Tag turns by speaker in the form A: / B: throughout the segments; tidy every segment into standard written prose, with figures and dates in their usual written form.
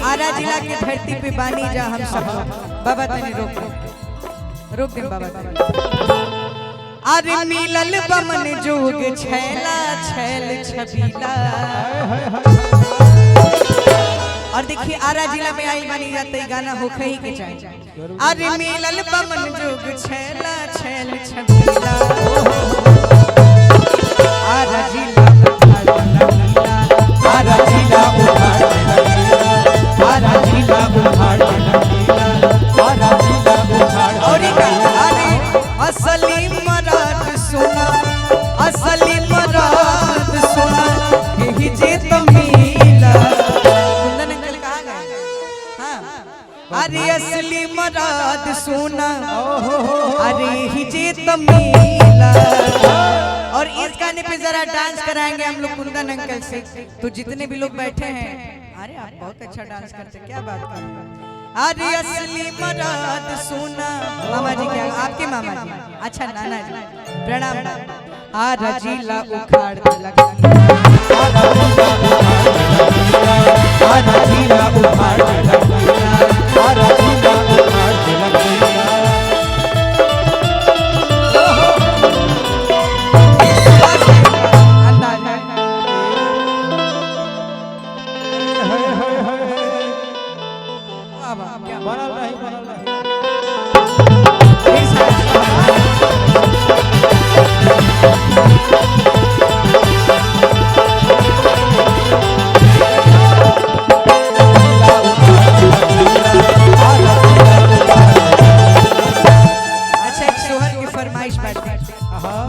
A: आरा जिला की धरती पे बानी जा हम सब। बाबा तनी रोक दे बाबा। अरे मिलल बमन जोग छैला छैल छबीला। और देखिए आरा जिला में आई बानी जाते गाना होखे ही के चाहिए। अरे मिलल बमन जोग छैला छैल छबीला। आरा जिला आरा जिला आरा जिला आरा जिला और अरे असली मराद सुना असली मराद सुना यही जे तमीला। कुंदन अंकल कहाँ गए? हाँ अरे असली मराद सुना अरे यही जे तमीला। और इस गाने पे जरा डांस कराएंगे हम लोग कुंदन अंकल से। तो जितने भी लोग बैठे हैं, अरे आप बहुत अच्छा डांस करते, क्या बात कर। अरे असली मराद सुना। मामा जी क्या आपके मामा जी? अच्छा नाना जी प्रणाम। आरा जिला उखाड़ लगा आरा जिला उखाड़ लगा आरा जिला उखाड़ लगा।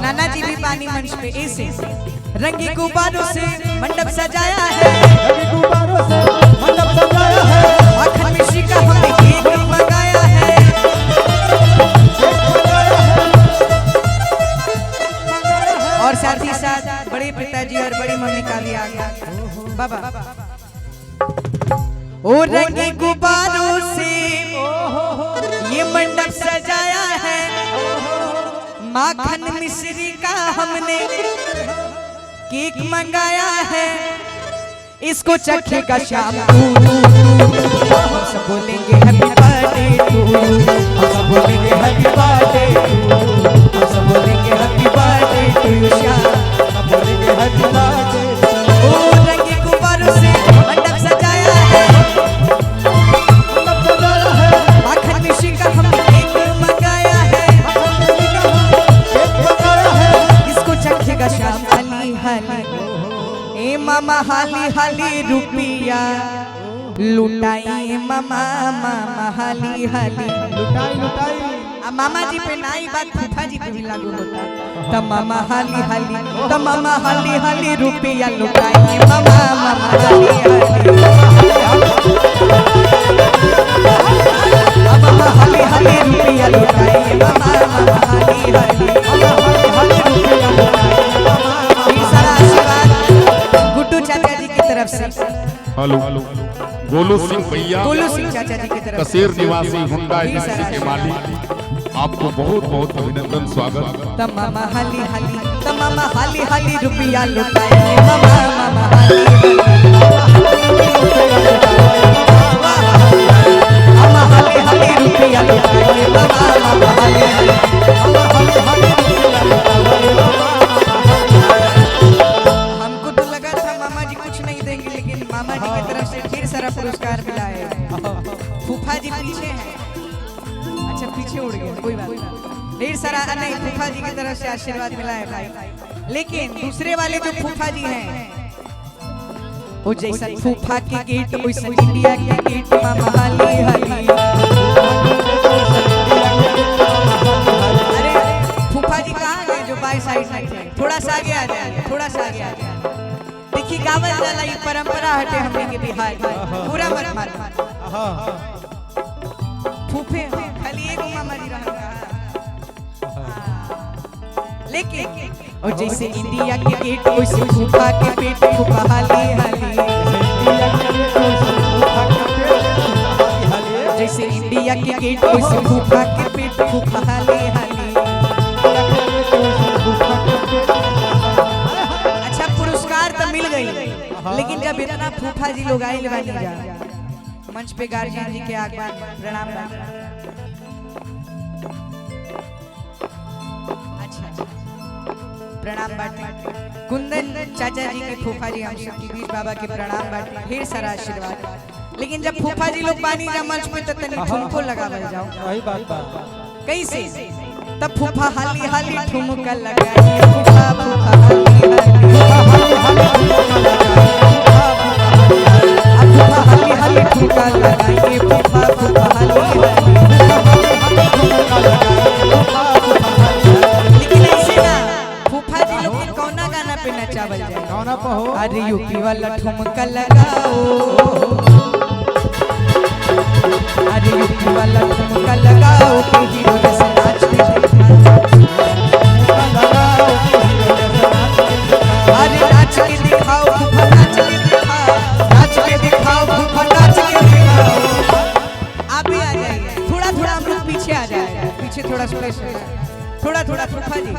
A: नाना जी भी पानी मंच पे ऐसे रंगी गुब्बारों से मंडप सजाया है। रंगी गुब्बारों से मंडप सजाया है। माखन मिश्री का हमने केक मंगाया है। और साथ ही साथ बड़े पिताजी और बड़ी मम्मी का भी आ गया बाबा। ओ रंगी गुब्बारों से ये मंडप सजाया है। माखन मिश्री का हमने केक मंगाया है। इसको चखेगा शाम हम सब बोलेंगे हैप्पी बर्थडे टू यू। हम सब बोलेंगे हैप्पी बर्थडे हम सब बोलेंगे हैप्पी बर्थडे टू यू शाम। सब बोलेंगे हैप्पी बर्थडे। ओ रंगी गुब्बारों से मंडप सजाया है। माखन मिश्री का हमने केक मंगाया है। चखेगा शाम हाली हाली। ए मामा हाली हाली रुपिया लुटाई मामा मामा हाली हाली लुटाई लुटाई। अब मामा जी पे ना ही बात फूफा जी पे भी लागू होता। तब मामा हाली हाली तब मामा हाली हाली रुपिया लुटाई मामा मामा हाली हाली। मामा हाली हाली रुपिया लुटाई मामा मामा हाली हाली। चाचा जी की तरफ से
B: हेलो गोलू सिंह भैया
A: गोलू सिंह चाचा जी की तरफ
B: कसेर निवासी हुंडा एजेंसी के मालिक, आपको बहुत बहुत अभिनंदन स्वागत।
A: तमामा हाली हाली तमामा हाली हाली रुपया लुटाए मामा मामा हाली मामा हाली हाली रुपया लुटाए मामा मामा हाली पुरस्कार मिला है। फूफा जी पीछे हैं। अच्छा पीछे उड़ गए, कोई बात नहीं। ढेर सारा नहीं फूफा जी की तरफ से आशीर्वाद मिला है भाई। लेकिन दूसरे वाले जो फूफा जी हैं वो जैसा फूफा के गेट वैसा इंडिया के गेट मामा हाली हाली। अरे फूफा जी कहाँ गए जो बाई साइड में थे? थोड़ा सा आगे आ जाए, थोड़ा सा आगे आ जाए। देखिए गावल जाला ये परंपरा हटे हमने के बिहार पूरा मत मार फूफे खाली एक मामा जी रहेगा। लेकिन और जैसे इंडिया के गेट वैसे फूफा के पेट फूफा हाली हाली। जैसे इंडिया के गेट वैसे फूफा के पेट फूफा हाली हाली। अच्छा पुरस्कार तो मिल गई, लेकिन जब इतना फूफा जी लोग आए बनी जा मंच पे गार्जियन जी के आगमन प्रणाम। अच्छा प्रणाम बाटे कुंदन चाचा जी के फूफा जी हम सबके बीच बाबा के प्रणाम बाटे ढेर सारा आशीर्वाद। लेकिन जब फूफा जी लोग बानी जा मंच पे तो तनी ठुमको लगावल जाओ।
C: वही बात बा
A: कैसे तब फूफा हाली हाली ठुमका लगाई फूफा फूफा हाली हाली ठुमका लगाई फूफा फूफा हाली लेकिन ऐसे ना फूफा जी लोग के कौना गाना पे नचावल जाए?
C: कौना पे हो?
A: अरे यूपी वाला ठुमका लगाओ, अरे यूपी वाला ठुमका लगाओ के हीरो जैसे नाच अरे नाच के दिखाओ फूफा नाच के दिखाओ, नाच के दिखाओ फूफा नाच के दिखाओ। आप भी आ जाइए, थोड़ा थोड़ा हम लोग पीछे आ जाएगा, पीछे थोड़ा स्पेस है, थोड़ा थोड़ा फूफा जी।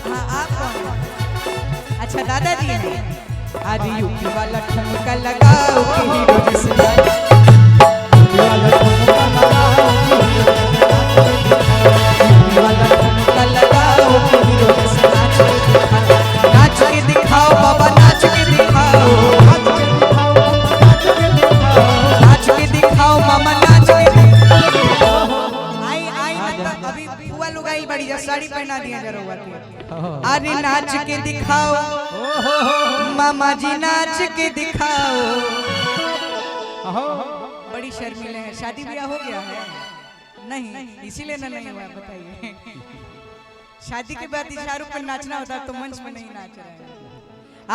A: हाँ आप कौन हैं? अच्छा दादाजी हैं। अरे यूपी वाला ठुमका लगाओ के हीरो जैसे नाच साड़ी पहना दिया जरूर। अरे नाच के दिखाओ मामा जी नाच के दिखाओ। बड़ी शर्मिले हैं, शादी ब्याह हो गया है? नहीं इसीलिए ना नहीं हुआ बताइए। शादी के बाद इशारों पर नाचना होता तो मंच में नहीं नाच रहे हैं।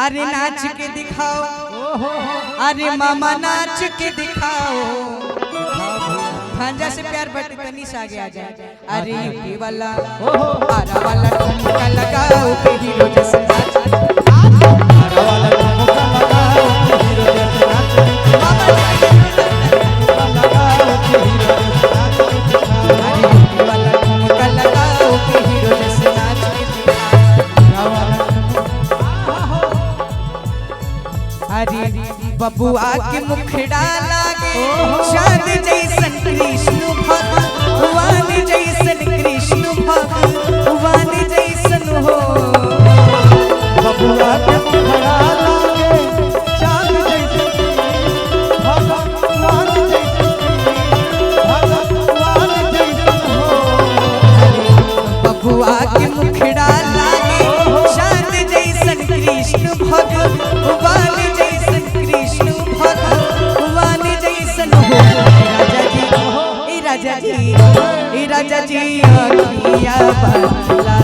A: अरे नाच के दिखाओ, अरे मामा नाच के दिखाओ। भांजा से प्यार बटे तनीस आगे आ जाए। अरे यूपी वाला आरा वाला ठुमका लगाओ के हीरो जैसे नाच, आरा वाला ठुमका लगाओ के हीरो जैसे नाच, लगाओ के हीरो जैसे नाच। अरे यूपी वाला ठुमका लगाओ के हीरो जैसे नाच के दिखाओ। अरे बबुआ के मुखड़ा लागे चांद जैसन कृष्ण भगवान जैसन कृष्ण भगवान जैसन हो।
C: बबुआ के मुखड़ा लागे चांद जैसन भगवान जैसन हो।
A: बबुआ के मुखड़ा लागे चांद जैसन कृष्ण भगवान जैसन कृष्ण भगवान जैसन हो। राजा जी ए राजा जी अखिया बदला